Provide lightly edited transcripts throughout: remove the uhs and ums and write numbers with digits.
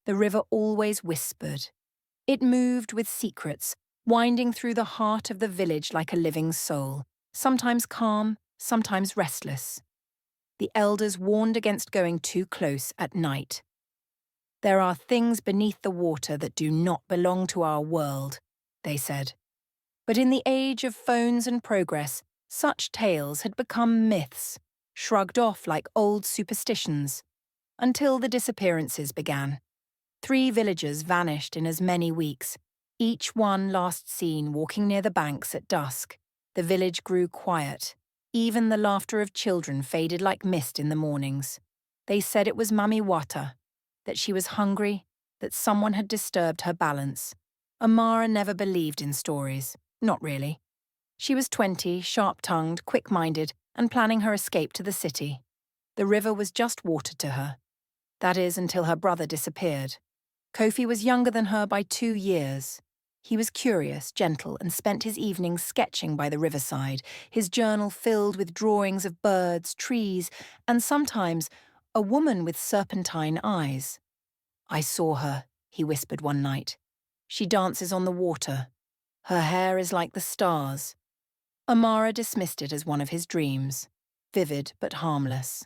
The river always whispered. It moved with secrets, winding through the heart of the village like a living soul, sometimes calm, sometimes restless. The elders warned against going too close at night. "There are things beneath the water that do not belong to our world," they said. But in the age of phones and progress, such tales had become myths, shrugged off like old superstitions, until the disappearances began. 3 villagers vanished in as many weeks, each one last seen walking near the banks at dusk. The village grew quiet. Even the laughter of children faded like mist in the mornings. They said it was Mami Wata, that she was hungry, that someone had disturbed her balance. Amara never believed in stories. Not really. She was 20, sharp-tongued, quick-minded, and planning her escape to the city. The river was just water to her. That is, until her brother disappeared. Kofi was younger than her by 2 years. He was curious, gentle, and spent his evenings sketching by the riverside, his journal filled with drawings of birds, trees, and sometimes a woman with serpentine eyes. "I saw her," he whispered one night. "She dances on the water. Her hair is like the stars." Amara dismissed it as one of his dreams, vivid but harmless.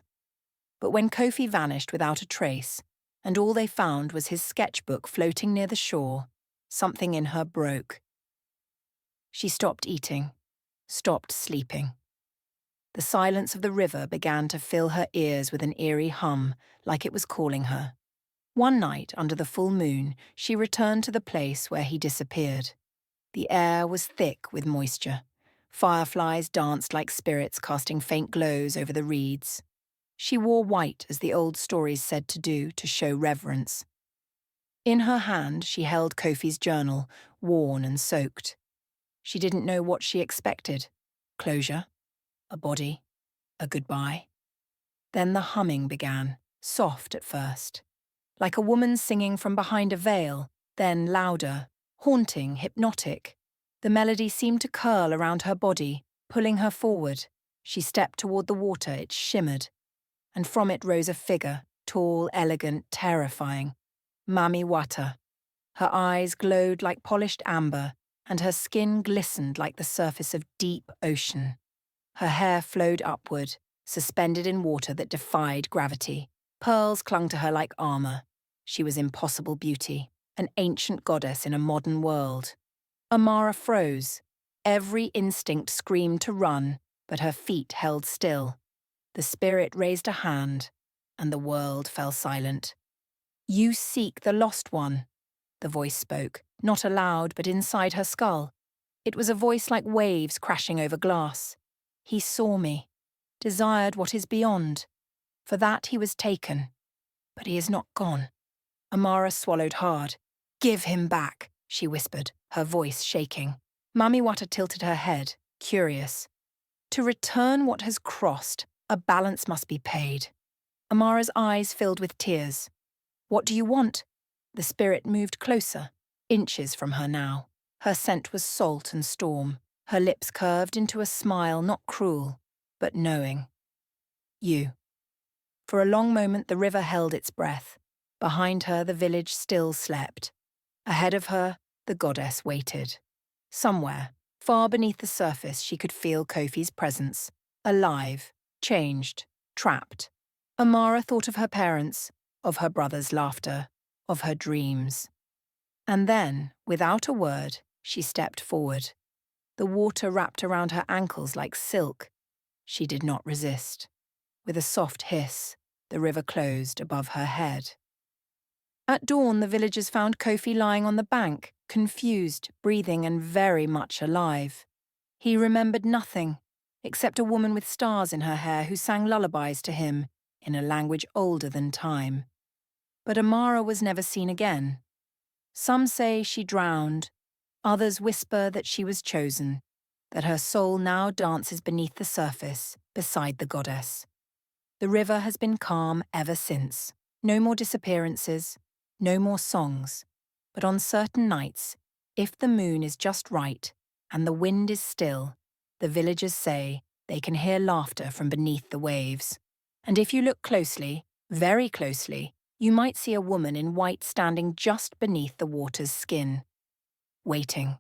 But when Kofi vanished without a trace, and all they found was his sketchbook floating near the shore, something in her broke. She stopped eating, stopped sleeping. The silence of the river began to fill her ears with an eerie hum, like it was calling her. One night, under the full moon, she returned to the place where he disappeared. The air was thick with moisture. Fireflies danced like spirits, casting faint glows over the reeds. She wore white, as the old stories said to do, to show reverence. In her hand, she held Kofi's journal, worn and soaked. She didn't know what she expected. Closure, a body, a goodbye. Then the humming began, soft at first, like a woman singing from behind a veil, then louder, haunting, hypnotic. The melody seemed to curl around her body, pulling her forward. She stepped toward the water, it shimmered, and from it rose a figure, tall, elegant, terrifying. Mami Wata. Her eyes glowed like polished amber, and her skin glistened like the surface of deep ocean. Her hair flowed upward, suspended in water that defied gravity. Pearls clung to her like armor. She was impossible beauty, an ancient goddess in a modern world. Amara froze. Every instinct screamed to run, but her feet held still. The spirit raised a hand, and the world fell silent. "You seek the lost one," the voice spoke, not aloud but inside her skull. It was a voice like waves crashing over glass. "He saw me, desired what is beyond. For that he was taken, but he is not gone." Amara swallowed hard. "Give him back," she whispered, her voice shaking. Mami Wata tilted her head, curious. "To return what has crossed, a balance must be paid." Amara's eyes filled with tears. "What do you want?" The spirit moved closer, inches from her now. Her scent was salt and storm. Her lips curved into a smile not cruel, but knowing. "You." For a long moment the river held its breath. Behind her the village still slept. Ahead of her the goddess waited. Somewhere, far beneath the surface, she could feel Kofi's presence. Alive, changed, trapped. Amara thought of her parents, of her brother's laughter, of her dreams. And then, without a word, she stepped forward. The water wrapped around her ankles like silk. She did not resist. With a soft hiss, the river closed above her head. At dawn, the villagers found Kofi lying on the bank, confused, breathing, and very much alive. He remembered nothing, except a woman with stars in her hair who sang lullabies to him in a language older than time. But Amara was never seen again. Some say she drowned, others whisper that she was chosen, that her soul now dances beneath the surface, beside the goddess. The river has been calm ever since. No more disappearances, no more songs. But on certain nights, if the moon is just right and the wind is still, the villagers say they can hear laughter from beneath the waves. And if you look closely, very closely, you might see a woman in white standing just beneath the water's skin, waiting.